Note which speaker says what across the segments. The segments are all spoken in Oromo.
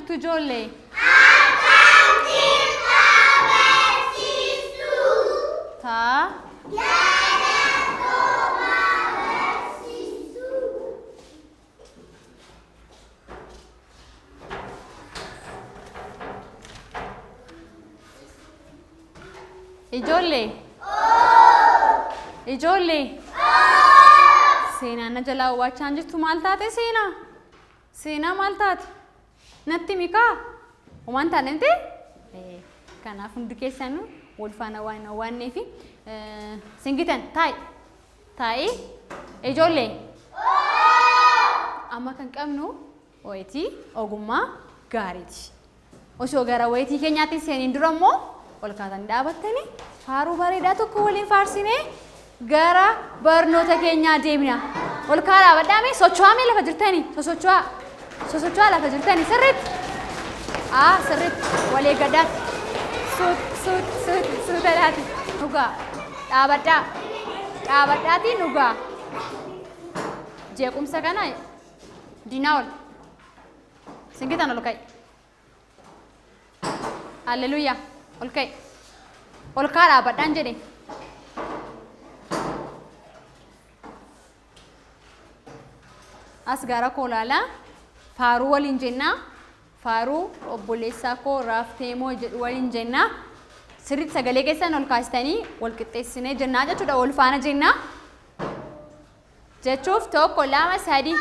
Speaker 1: jirtu ijoollee? Ta ijoollee ijoollee seenaan na jalaa waachaan jirtu maal taate seenaa maal taate natti mikaa waan taanente kanaaf hundi keessanuu wal faana waannee fi singitan taa'ii ijoollee amma kan qabnu wayitii ogummaa gaariiti osoo gara wayitii keenyaatti seeniin dura immoo ol kaatanii dhaabattanii faaruu bareedaa tokko waliin faarsinee gara barnoota keenyaa deemna ol kaa dhaabadhaame socho'aa lafa jirtanii sosocho'aa lafa jirtanii sirriitti sirriitti walee gaddaatti suutalaati dhugaa dhaabadhaatii dhugaa jeequmsa kana diinaa ol singitan ol ka'i halleluuyaa ol ka'i ol kaa dhaabadhaan jedhe as gara koo laalaa faaruu waliin jennaa faaruu obboleessaa koo raafteemoo jedhu waliin jennaa sirriitti sagalee keessan ol kaastanii wal qixxeessinee jennaa jechuudha wal faana jennaa jechuuf tokko lama sadii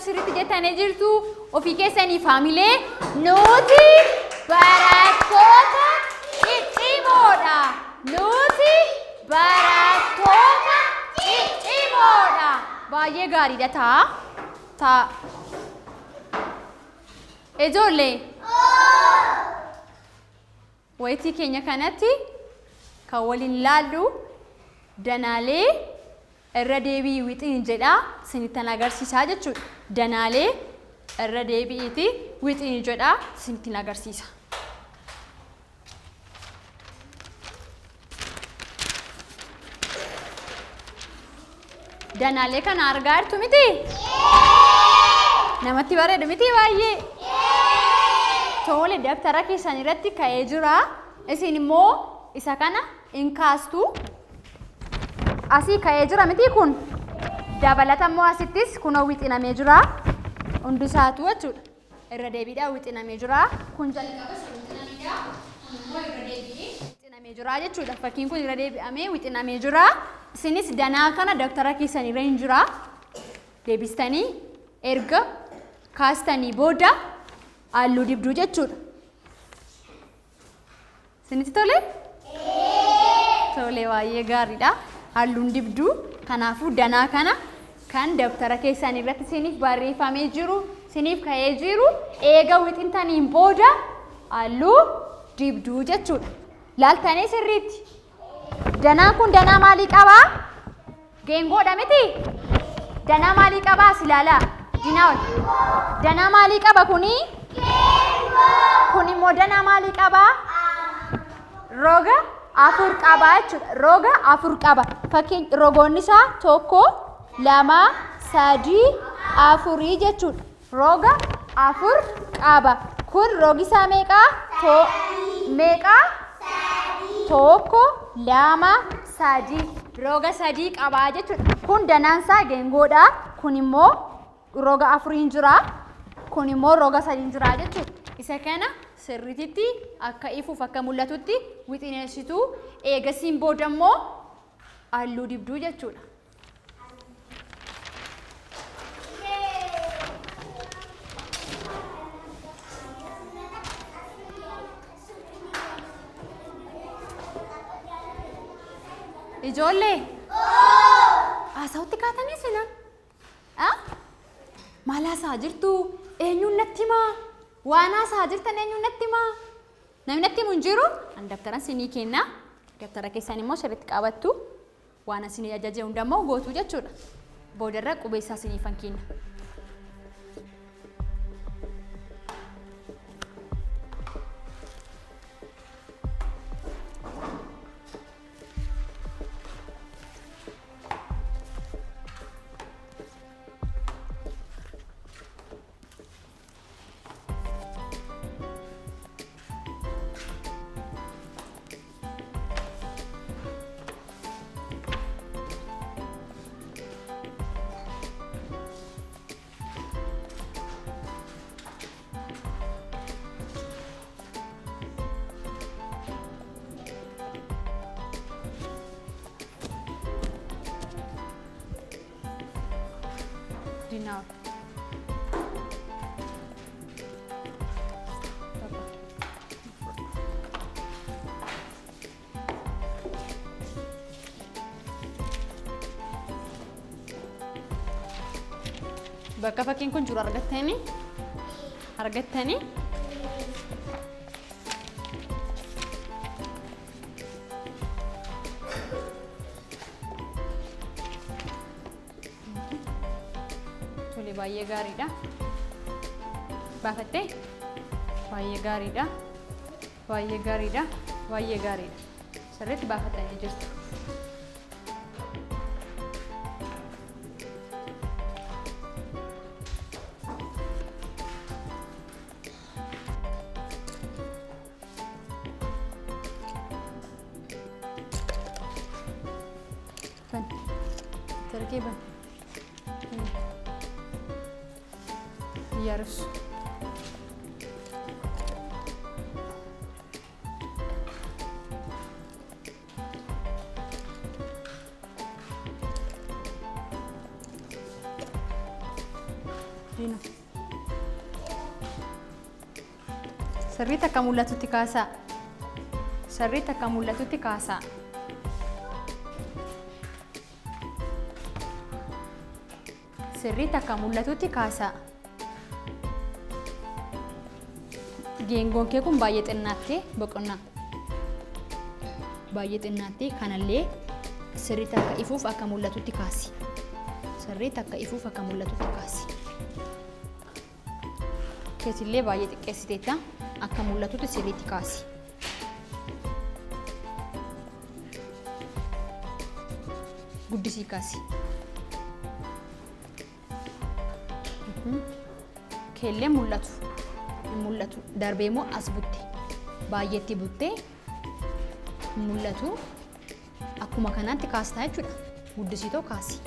Speaker 1: sirriitti jettanii jirtu ofii keessanii faamilee nuti barattoota ciccimoodha nuti barattoota ciccimoodha baay'ee gaariidha taa ijoollee wayitii keenya kanatti kan waliin laallu danaalee irra deebii wixii jedha sinittan agarsiisaa jechuudha danaalee irra deebiiti wixii jedha sinittin agarsiisa danaalee kana argaa jirtu miti namatti bareedu miti baay'ee tole daftara keessan irratti ka'ee jira isin immoo isa kana in kaastu asii ka'ee jira miti kun dabalata immoo asittis kunoo wixinamee jira hundi isaatu jechuudha irra deebiidhaan wixinamee jira kun jalqaba wixinameedha kun immoo irra deebi'ee wixinamee jira jechuudha fakkiin kun irra deebi'amee wixinamee jira isinis danaa kana daftara keessan irra hin jira deebistanii erga kaastanii booda halluu dibduu jechuudha isinitti tole tole baay'ee gaariidha halluun dibduu kanaafuu danaa kana kan daftara keessan irratti isiniif barreeffamee jiru isiniif ka'ee jiru eega wixintaniin booda halluu dibduu jechuudha laaltanii sirriitti danaan kun danaa maalii qabaa geengoodha miti danaa maalii qabaa silaalaa dinaa ol danaa maalii qaba kuni kun immoo danaa maalii qabaa roga afur qaba jechuudha roga afur qaba fakkiin rogoonni isaa tokko lama sadii afurii jechuudha. Roga afur qaba. Kun rogi isaa meeqaa? Meeqaa? Tokko, lama, sadii. Roga sadii qabaa jechuudha. Kun danaan isaa geengoodha. Kun immoo roga afuriin jira. Kun immoo roga sadiin jira jechuudha. Isa kana sirriitti akka ifuuf akka mul'atutti wixineessitu. Eegasiin booda immoo halluu dibduu jechuudha. Ijoollee haasawutti kaatanii sinan maal haasaa jirtu? Eenyuun natti himaa? Waan haasaa jirtan eenyuun natti himaa? Namni natti himu hin jiru? An dabtaran sinii kenna. Dabtara keessan immoo sirriitti qabattu. Waan isinii ajaje hunda immoo gootu jechuudha. Boodarra qubeessaa siniifan kenna. Dinner. Bakka fakkiin kun jiru argattanii? Baay'ee gaariidha. Baafattee? Baay'ee gaariidha. Baay'ee gaariidha. Baay'ee gaariidha. Sirriitti baafattanii jirtu. Tarkee ban. Yarış. Dino. Sirriitti akka mul'atutti kaasaa. Sirriitti akka mul'atutti kaasaa. Sirriitti akka mul'atutti kaasaa. Geengoon kee kun baay'ee xinnaattee boqonnaa. Baay'ee xinnaattee kanallee sirriitti akka ifuuf akka mul'atutti kaasi. Sirriitti akka ifuuf akka mul'atutti kaasi. Keessillee baay'ee xiqqeessiteetta akka mul'atutti sirriitti kaasi. Guddisii kaasi. Keellee mul'atu. Mul'atu darbee immoo as butte baay'eetti buttee mul'atu akkuma kanaatti kaastaa jechuudha. Guddisiitoo kaasi.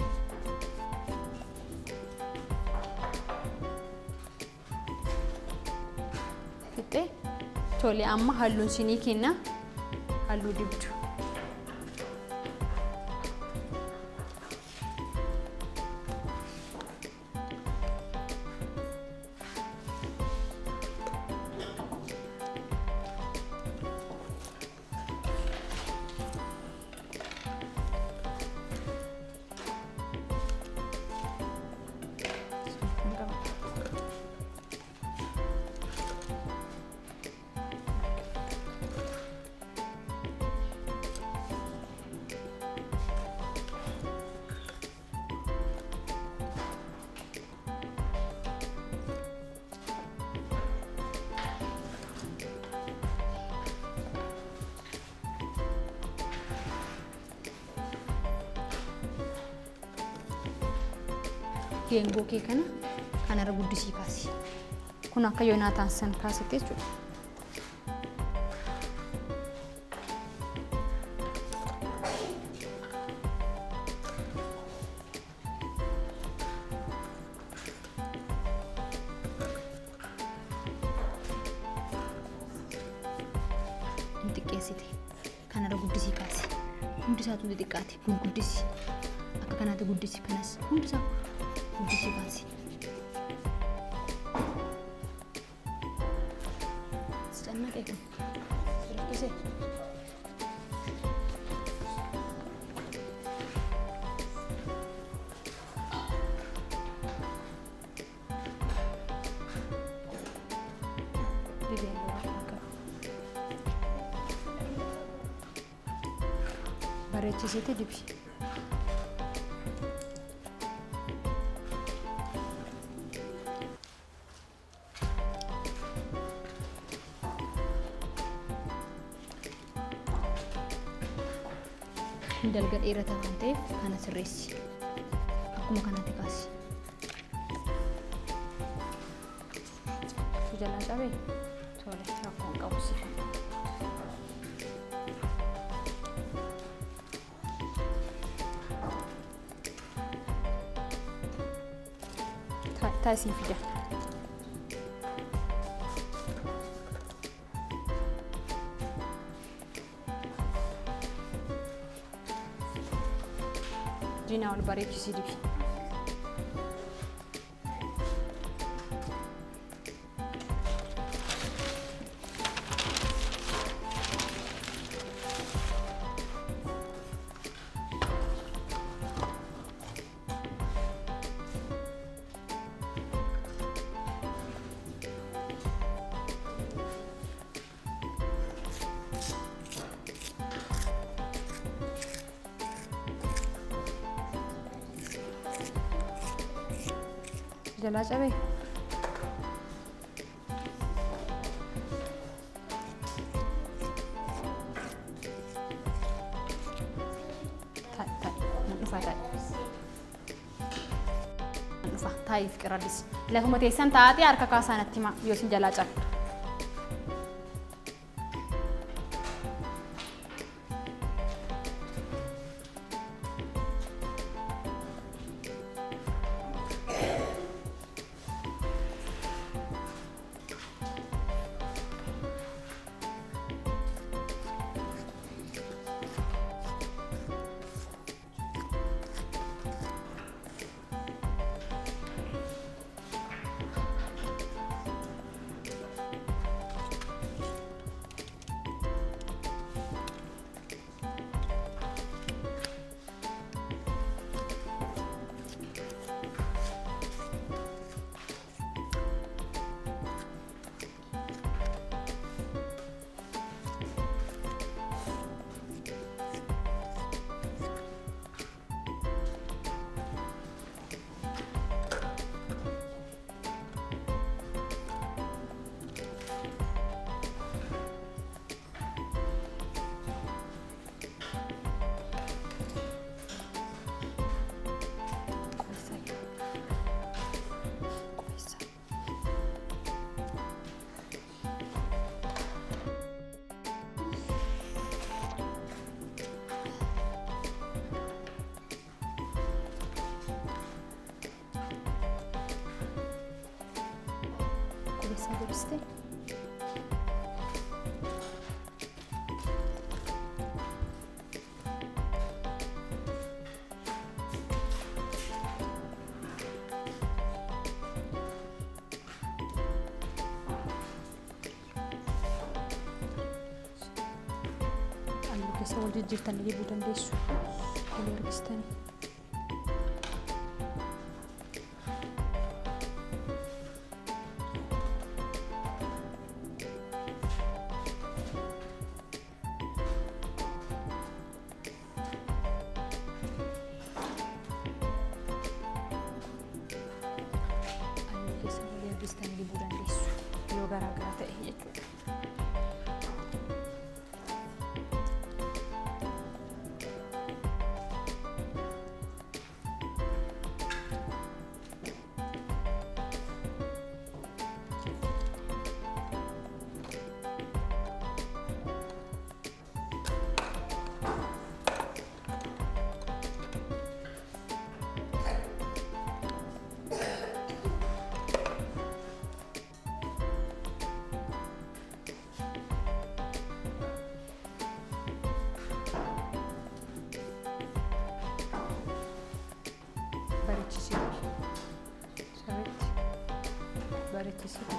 Speaker 1: Fixee tole amma halluun sinii kenna halluu dibdu. geengoo kee kanarra guddisii kaasi. Kun akka Yoonaataan san kaasite jechuudha. Xiqqeessite kanarra guddisii kaasi. Hundisaatu xiqqaate guddisi. Akka kanaatti guddisi kanas hundisaa guddisii kaasi. Cannaqee kun rakkisee. Bareechisite dibsi. Dalga dheerata waan ta'eef kana sirreessi. Akkuma kanatti kaasi. Jalaa cabee tole rakkoon qabu si. Taasii fida. Jinaa ol bareechisii dibi. Jalaa cabee. Taa'ii fiqiradis. Lafuma teessan taa'atee harka kaasaanatti himaa yoo isin jalaa cabe. Sabıriste. Allu keessa wal jijjiirtanii deebuu dandeessu. Walii argistanii. Argistanii deebuu dandeessu. Yoo garaagaraa ta'e jechuudha. bareechisiiti. Sirriitti bareechisiiti.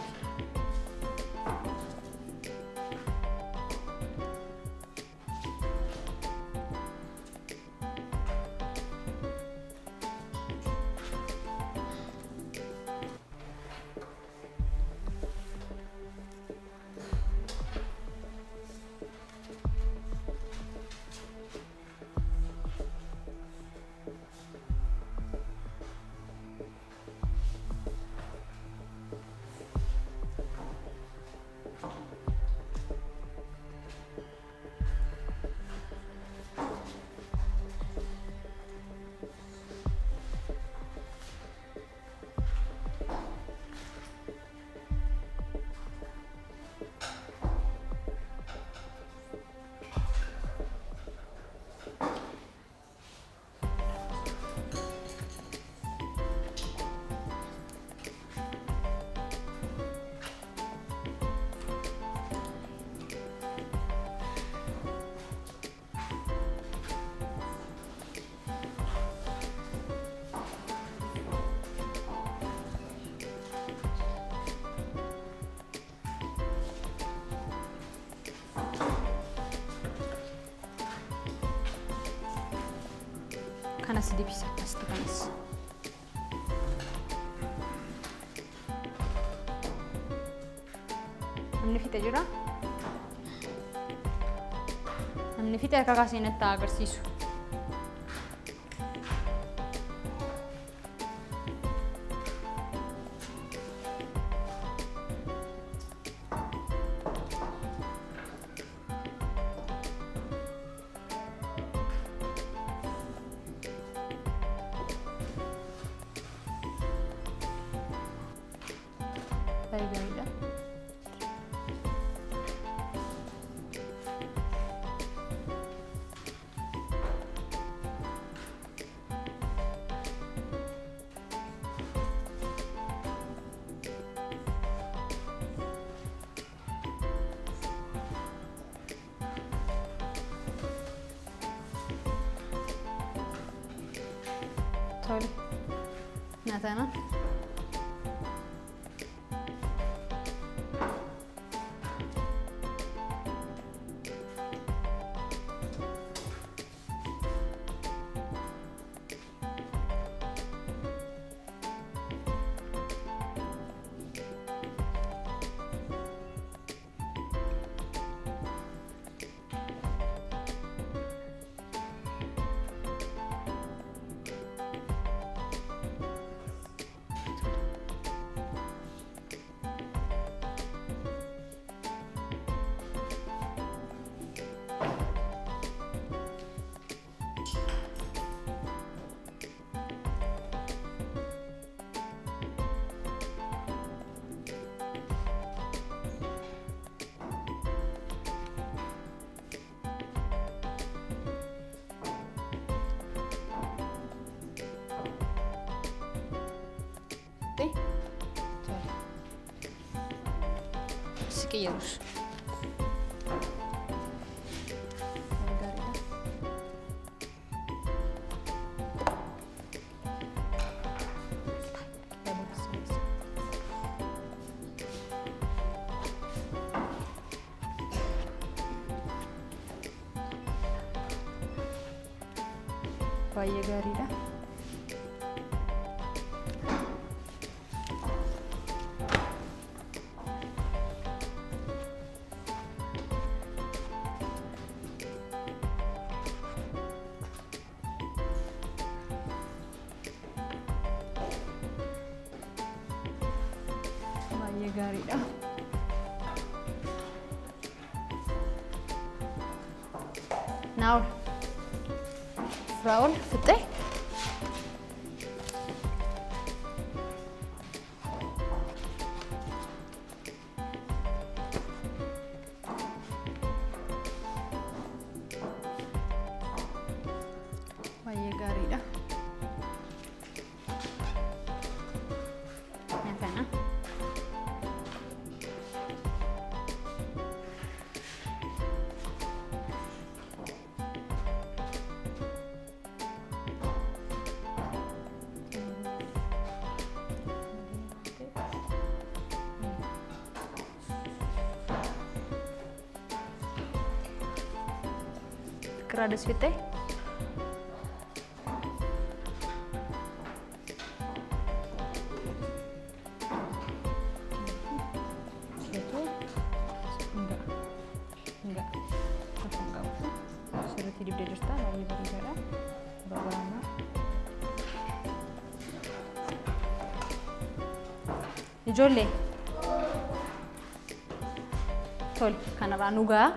Speaker 1: Kanas dibisa pasti kanas. Namni fixe jira. Namni fixe akka kaasiin itti agarsiisu. Gaariidha. Tole. Nyaatana. Sekiyoruz. Baay'ee gaariidha. Baay'ee gaariidha. Now, Raul, fixee. Baay'ee gaariidha. Nyaatana. Fiqiraa Desfittee. Sirriitti dibdee jirta baay'ee bareedaadha. Barbaadama. Ijoollee. Tole kanarraa nugaa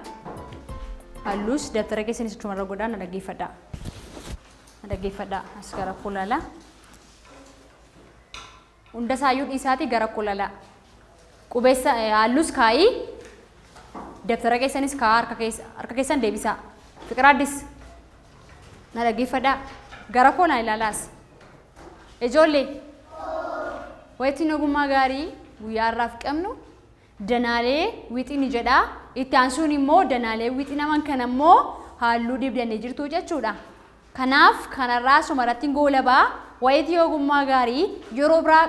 Speaker 1: hallus dabtara keessanis chumarra godhaa na dhaggeeffadhaa. Na dhaggeeffadhaa as gara kulala. Hunda saayyuu dhiisaatii gara kulala. Qubeessa hallus kaayii dabtara keessanis kaa harka keessan deebisaa. Fiqiraaddis na dhaggeeffadhaa gara koolaa ilaalaas. Ijoollee wayitiin ogummaa gaarii guyyaa irraaf qabnu danaalee wixii ni jedhaa. Itti aansuun immoo danaalee wixii naman kana immoo halluu dibdanii jirtu jechuudha. Kanaaf kanarraa sumaratti goolabaa wayitii ogummaa gaarii yeroo biraa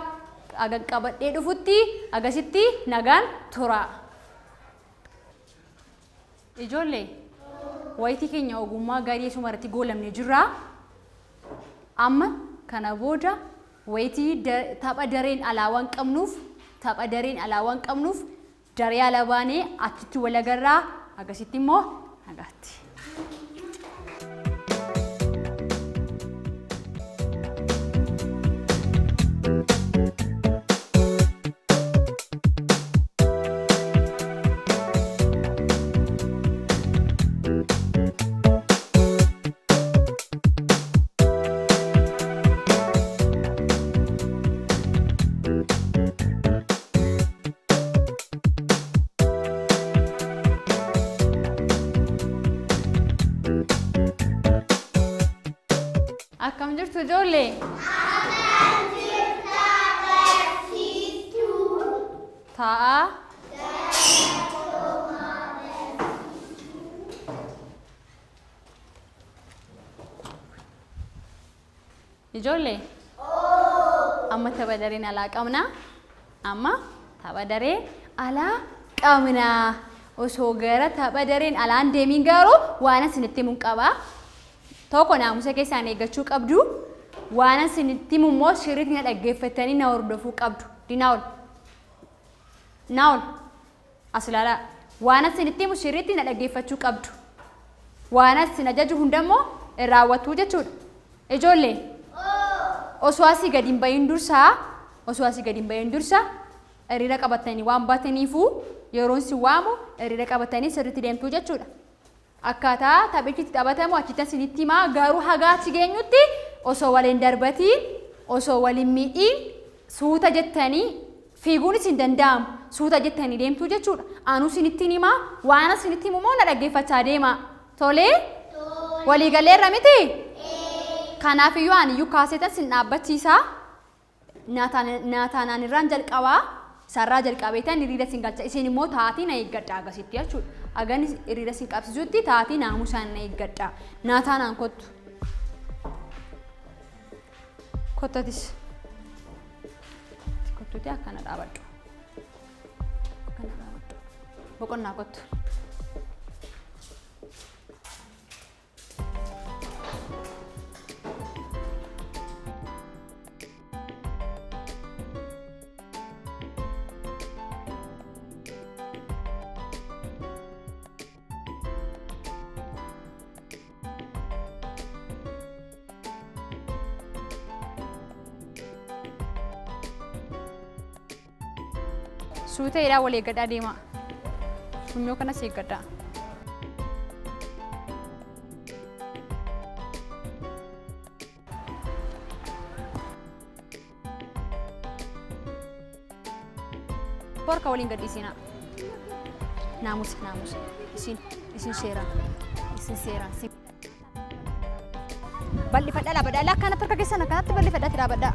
Speaker 1: qabadhee dhufutti agasitti nagaan tura. Ijoollee wayitii keenya ogummaa gaarii sumaratti goolamne jirra. Amma kana booda wayitii tapha dareen alaawwan qabnuuf daree ala baanee achitti wal agarraa agasitti immoo nagaatti. Akkam jirtu ijoollee? Akkam jirta barsiistuu? Ta'a. Ijoollee? Amma tapha dareen alaa qabna. Osoo gara tapha dareen alaan deemiin garuu waan isinitti himuun qaba. Tokko naamusa keessaan eeggachuu qabdu. Waan isinitti himu immoo sirriitti na dhaggeeffatanii na hordofuu qabdu. Naa'ol as ilaalaa. Waan isinitti himu sirriitti na dhaggeeffachuu qabdu. Waan isin ajaju hunda immoo raawwattuu jechuudha. Ijoollee osoo asii gadi hin bahin dursa hiriira qabatanii waan baataniifuu yeroon si waamu hiriira qabatanii sirriitti deemtuu jechuudha. Akkaataa taphichi itti taphatamu achitti isinitti himaa garuu hagaatti geenyutti osoo waliin darbatiin osoo waliin miidhiin suuta jettanii fiiguunis hin danda'amu. Suuta jettanii deemtuu jechuudha. Anuu isinitti himaa waan isinitti himu immoo na dhaggeeffachaa deema. Tolee? Waliigaleerra miti? Kanaafiyyuu aniyyuu kaasetan sin dhaabbachiisaa. Naataan irraan jalqabaa. Sarraa jalqabeetan hiriira sin galcha. Isin immoo taatii na eeggadha agasitti jechuudha. Agan hiriira sin qabsiisutti taatii naamusaan na eeggadha. Naataan kottu. Kottatis. Kottuuti akkana dhaabadhu. Boqonnaa kottu. Suuta irraa wal eeggadhaa deema. Funyoo kanas eeggadhaa. Porka waliin gadhiisinaa. Naamusa. Isin seeraan. Bal'ifadhaa dhaabadhaa. Akkanatti harka keessan akkanatti bal'ifadhaatti dhaabadhaa.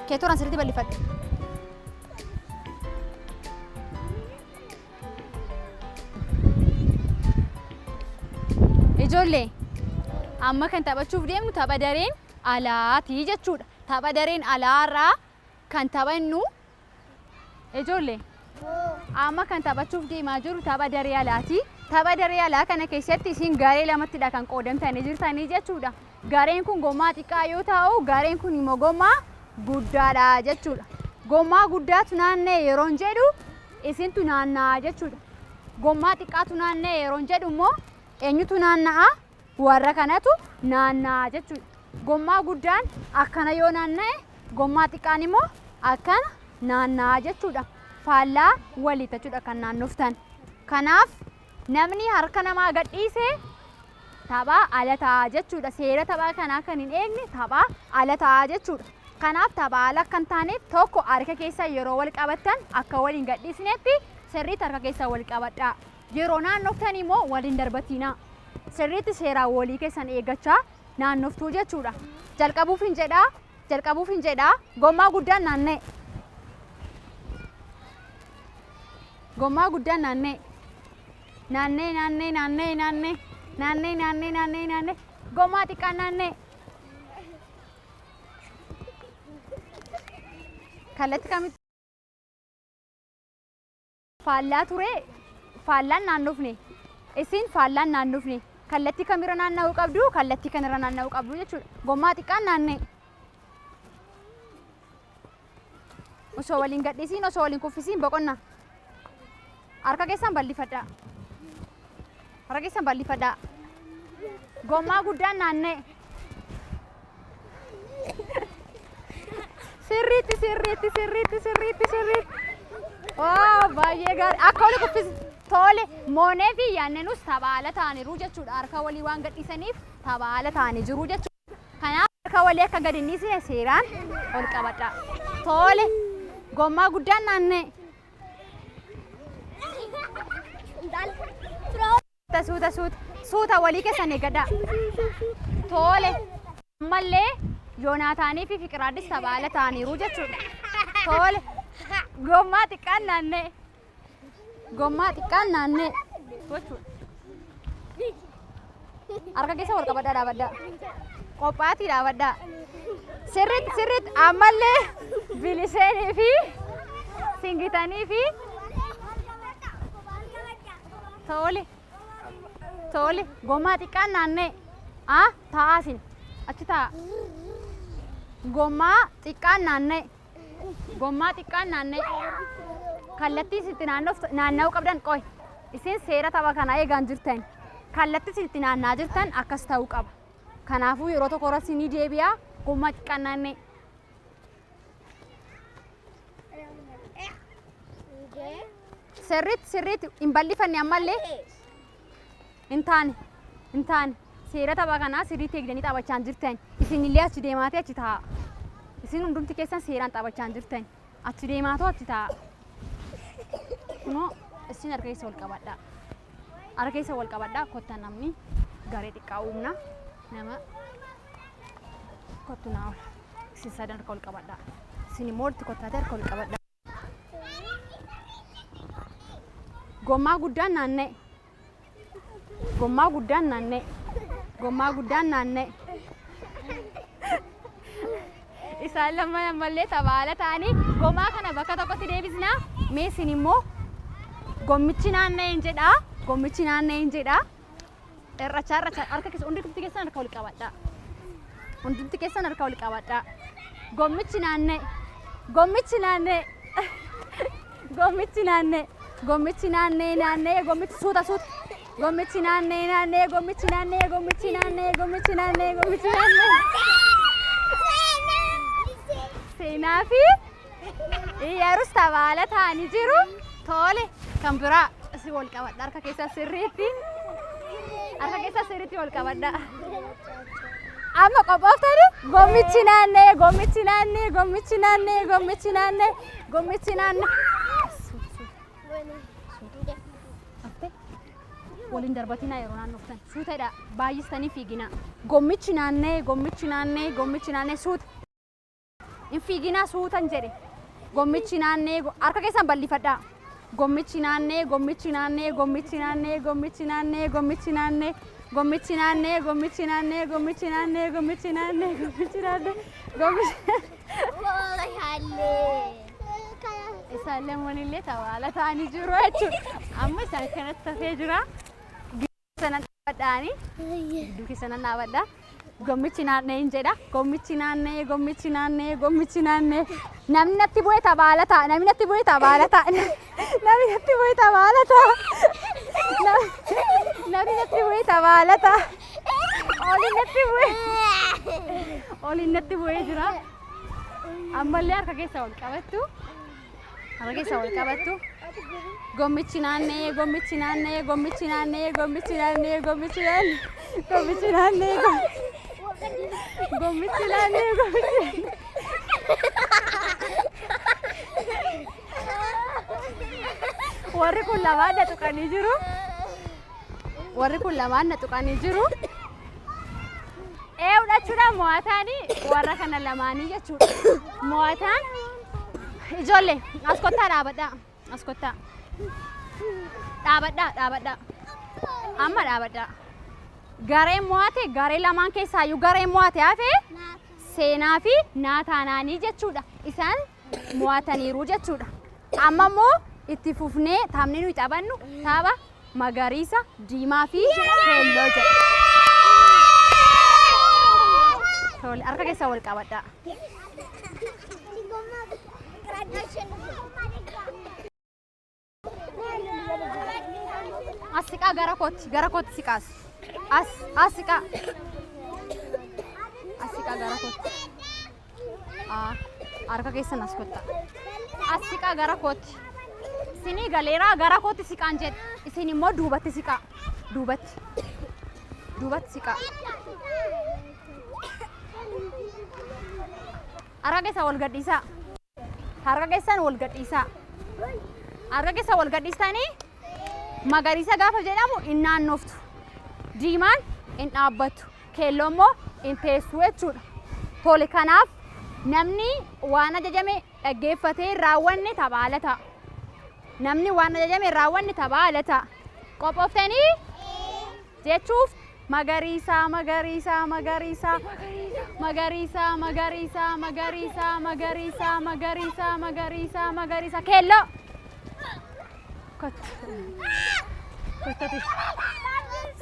Speaker 1: Keetoraan sirriitti bal'ifadha. Ijoollee amma kan taphachuuf deemnu tapha dareen alaati jechuudha. Tapha dareen alaarraa kan taphannu ijoollee amma kan taphachuuf deemaa jiru tapha daree alaati. Tapha daree alaa kana keessatti isin garee lamattidha kan qoodamtanii jirtanii jechuudha. Gareen kun gommaa xiqqaa yoo ta'u, gareen kun immoo gommaa guddaadha jechuudha. Gommaa guddaatu naannee yeroon jedhu isintu naanna'a jechuudha. Gommaa xiqqaatu naannee yeroon jedhu immoo eenyutu naanna'a? Warra kanatu naanna'a jechuudha. Gommaa guddaan akkana yoo naanna'e, gommaa xiqqaan immoo akkana naanna'a jechuudha. Faallaa walii jechuudha kan naannoftan. Kanaaf namni harka namaa gadhiise taphaa ala ta'a jechuudha. Seera taphaa kanaa kan hin eegne taphaa ala ta'a jechuudha. Kanaaf taphaa ala kan taaneef tokko harka keessa yeroo wal qabattan akka waliin gadhiisnetti sirriitti harka keessa wal qabadhaa. Yeroo naannoftan immoo waliin darbatina. Sirriitti seeraa walii keessan eeggachaa naannoftuu jechuudha. Jalqabuuf hin jedhaa. Gommaa guddaan naannee. Gommaa guddaan naannee. Naannee. Gommaa xiqqaan naannee. Kallattii kamitti? Faallaa ture. Faallaan naannofne. Isin faallaan naannofne. Kallattii kamirra naanna'uu qabdu? Kallattii kanarra naanna'uu qabdu jechuudha. Gommaa xiqqaan naannee. Osoo waliin gadhiisiin, osoo waliin kuffisiin boqonna. Harka keessan bal'ifadhaa. Gommaa guddaan naannee. Sirriitti. Oh, baay'ee gaarii. Akka wali kuffisi. Tole, moonee fi yaanneenus taphaa ala ta'aniiru jechuudha. Harka walii waan gadhiisaniif taphaa ala ta'anii jiru jechuudha. Kanaaf harka walii akka gadi hin dhiisne seeraan ol qabadhaa. Tole, gommaa guddaan naannee. Suuta walii keessan eeggadhaa. Tole, ammallee Yoonaataanii fi Fiqiraadis taphaa ala ta'aniiru jechuudha. Tole, gommaa xiqqaan naannee. Harka keessa wal qabadhaa dhaabadhaa. Qophaatii dhaabadhaa. Sirriitti ammallee biliseenii fi singitanii fi tole gommaa xiqqaan naannee. Taa'aasin achi taa'a. Gommaa xiqqaan naannee. Kallattii isitti naanna'uu qabdan qoy. Isin seera tapha kanaa eegaan jirtan. Kallattii isitti naanna'aa jirtan akkas ta'uu qaba. Kanaafuu yeroo tokko irratti ni deebi'a. Gommaa xiqqaan naannee. Sirriitti hin bal'ifanne ammallee. Hin taane. Seera tapha kanaa sirriitti eegdanii taphachaa jirtan. Isin illee achi deemaatee achi taa'a. Isin hundumti keessan seeraan taphachaa jirtan. Achi deemaatoo achi taa'a. Kunoo isin harka keessa wal qabadhaa. Kottan namni garee xiqqaa uumna. Nama kottu naa oola. Isin sadan harka wal qabadhaa. Isin immoo walitti kottaatee harka wal qabadhaa. Gommaa guddaan naannee. Isaan lamaan ammallee taphaa ala ta'anii gommaa kana bakka tokkotti deebisnaa. Mee isin immoo gommichi naannee hin jedhaa. Irrachaa harka keessa hundumti keessan harka wal qabadhaa. Gommichi naannee. Gommichi suuta. Gommichi naannee. Seenaa fi Iyyarus taphaa ala ta'anii jiru. Tole, kan biraa si wal qabadhaa. Harka keessa sirriitti wal qabadhaa. Amma qophooftani gommichi naannee. Waliin darbatina yeroo naannoftan. Suutadha. Baay'istanii fiigina. Gommichi naannee suuta. In fiigina suutan jedhe. Gommichi naannee harka keessan bal'ifadhaa. Gommichi naannee. Isaan lamaan illee taphaa ala ta'anii jiru jechuudha. Amma isaan kanatti hafee jira. keessan dhaabadhaani. Gidduu keessan dhaabadhaa. Gommichi naannee hin jedha. Gommichi naannee, gommichi naannee, gommichi naannee. Namni natti bu'ee tabaala ta'a. Namni natti bu'ee tabaala ta'a. Namni natti bu'ee tabaala ta'a. Namni natti bu'ee tabaala ta'a. Oliin natti bu'ee. Oliin natti bu'ee jira. Ammallee harka keessa ol qabattu. Harka keessa ol qabattu. Gommichi naannee, gommichi naannee, gommichi naannee, gommichi naannee, gommichi naannee, gommichi naannee, gommichi naannee, gommichi. Warri kun lamaan na tuqanii jiru. Warri kun lamaan na tuqanii jiru. Fudhachuudhaan mo'ataanii warra kana lamaanii jechuudha. Mo'ataan ijoollee as kottaa dhaabadhaa. As kottaa. Dhaabadhaa, dhaabadhaa. Amma dhaabadhaa. Gareen mo'ate garee lamaan keessaayyuu gareen mo'ate hafee seenaa fi naataanaanii jechuudha. Isaan mo'ataniiru jechuudha. Amma immoo itti fufnee taphni nuyi taphannu tapha magariisa, diimaa fi keelloo jedha. Tole harka keessa wal qabadhaa. As siqaa gara kootti siqaas. As siqaa. As siqaa gara kootti. Harka keessan as kottaa. As siqaa gara kootti. Isinii galeeraa gara kootti siqaan jedhe. Isin immoo duubatti siqaa. Duubatti. Duubatti siqaa. Harka keessa wal gadhiisaa. Harka keessan wal gadhiisaa. Harka keessa wal gadhiistanii magariisa gaafa jedhamu hin naannoftu. Diimaan hin dhaabbattu. Keelloo immoo hin teessu jechuudha. Tole kanaaf namni waan ajajame dhaggeeffatee raawwanne tabaala ta'a. Namni waan ajajame raawwanne tabaala ta'a. Qophooftanii jechuuf magariisa, magariisa, magariisa, magariisa, magariisa, magariisa, magariisa, magariisa, magariisa, magariisa, keelloo. Kottati.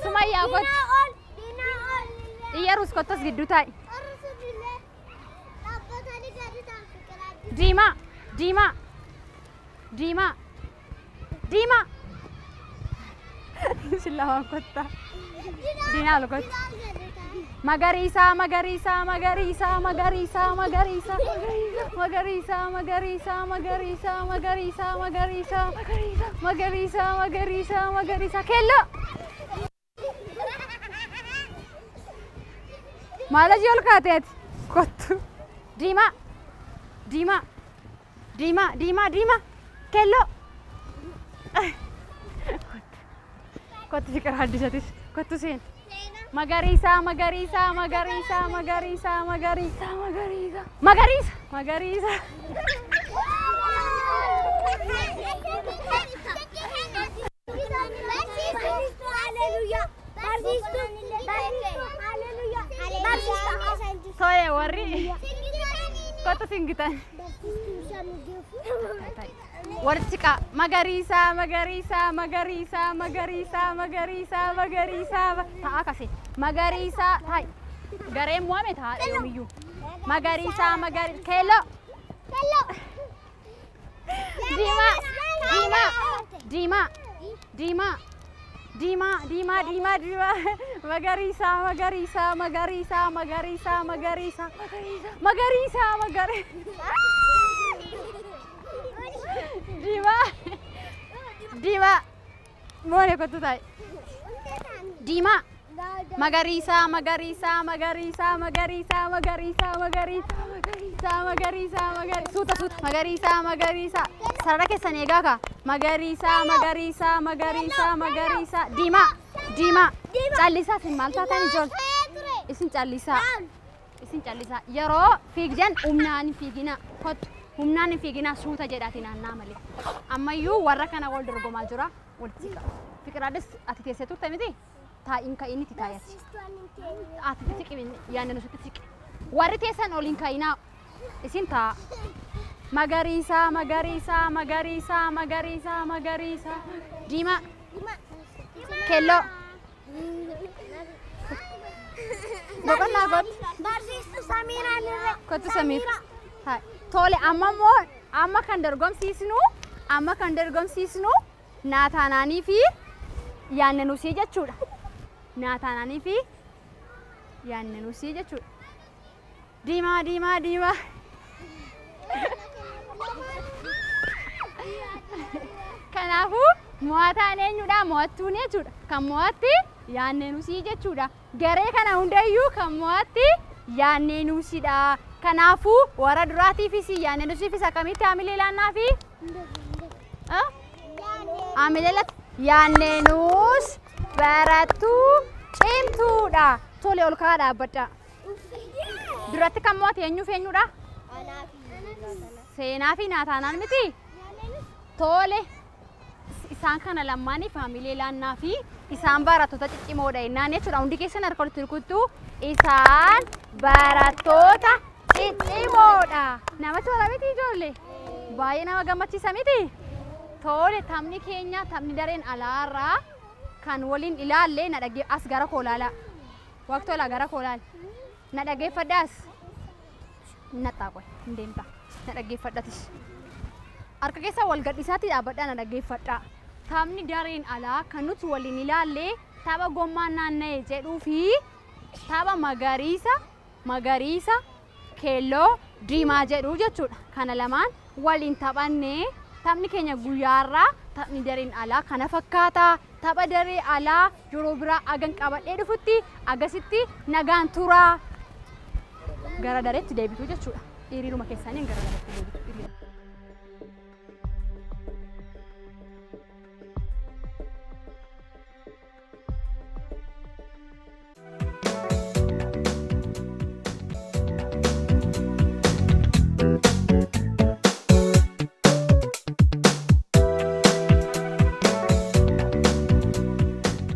Speaker 1: Sumayyaa kotti. Iyyaruus kottas gidduu taa'i. Diimaa, diimaa, diimaa, diimaa. Isin lamaan kottaa. Diinaa ol kotti. Magariisa, magariisa, magariisa, magariisa, magariisa, magariisa, magariisa, magariisa, magariisa, magariisa, magariisa, magariisa, magariisa, keelloo. Maal ajii ol kaateeti? Kottu. Diimaa, diimaa, diimaa, diimaa, diimaa, keelloo. Kottu fiqira haddisatis. Kottu seen. Magariisa, magariisa, magariisa, magariisa, magariisa, magariisa, magariisa, magariisa. Tole warri kottu singitan. Warri siqaa magariisa, magariisa, magariisa, magariisa, magariisa, magariisa. Ta'a akkasii. Magariisa ta'i. Gareen mo'ame ta'a yoomiyyuu. Magariisa, magariisa. Keelloo. Diimaa, diimaa, diimaa, diimaa, diimaa, diimaa, diimaa, diimaa. Magariisa, magariisa, magariisa, magariisa, magariisa, magariisa, magariisa. Diimaa, diimaa. Moone kottu ta'i. Diimaa. Magariisa, magariisa, magariisa, magariisa, magariisa, magariisa, magariisa, magariisa, magariisa. Suuta, suuta. Magariisa, magariisa. Sarara keessan eegaa kaa. Magariisa, magariisa, magariisa, magariisa. Diimaa, diimaa. Callisaa isin maal taatan ijoollee? Isin callisaa. Isin callisaa. Yeroo fiigdan humnaan hin fiigina. Kottu. Humnaan hin fiigina suuta jedhaatiin naannaa malee. Ammayyuu warra kana wal dorgomaa jira. Walitti siqa. Fiqiraadis ati teessee turte miti? Taa'in ka'in itti taayatti. Ati siqi yaanne nuti siqi. Warri teessan oliin ka'inaa isin taa'a. Magariisa, magariisa, magariisa, magariisa, magariisa. Diimaa. Keelloo. Boqonnaa kottu.
Speaker 2: Barsiistuu Samiiraan irra.
Speaker 1: Kottu Samiir. Tole amma kan dorgomsiisnu Naataanaanii fi Yaannanusii jechuudha. Naataanaanii fi Yaannanusii jechuudha. Diimaa. Kanaafuu mo'ataan eenyudha? Mo'attuun jechuudha. Kan mo'atti Yaannanusii jechuudha. Garee kana hundayyuu kan mo'atti Yaannanusiidha. Kanaafuu warra duraatiifis Yaannanusiifis akkamitti haamilee laannaa fi haamilee Yaannanus barattuu cimtuudha. Tole ol ka'aa dhaabbadha. Duratti kan mo'ate eenyuudha? Seenaa fi Naataanaan miti? Tole isaan kana lamaaniif haamilee laannaa fi isaan barattoota ciccimoodha jennaan jechuudha. Hundi keessan harka walitti rukuttu isaan barattoota ciccimoodha. Namatti tola miti ijoollee? Baay'ee nama gammachiisa miti? Tole taphni keenya taphni dareen alaarraa kan waliin ilaalle na dhagee as gara koolaalaa. Waqtolaa gara koolaal. Na dhaggeeffadhaas. Naxxaa qoy hin deemta. Na dhaggeeffadhatis. Harka keessa wal gadhiisaatti dhaabbadhaa na dhaggeeffadhaa. Taphni dareen alaa kan nuti waliin ilaalle tapha gommaan naanna'e jedhuu fi tapha magariisa keelloo diimaa jedhu jechuudha. Kana lamaan waliin taphannee taphni keenya guyyaarraa taphni dareen alaa kana fakkaata. Tapha daree alaa yeroo biraa agan qabadhee dhufutti agasitti nagaan tura. Gara dareetti deebitu jechuudha. Hiriiruma keessaniin gara dareetti deebitu.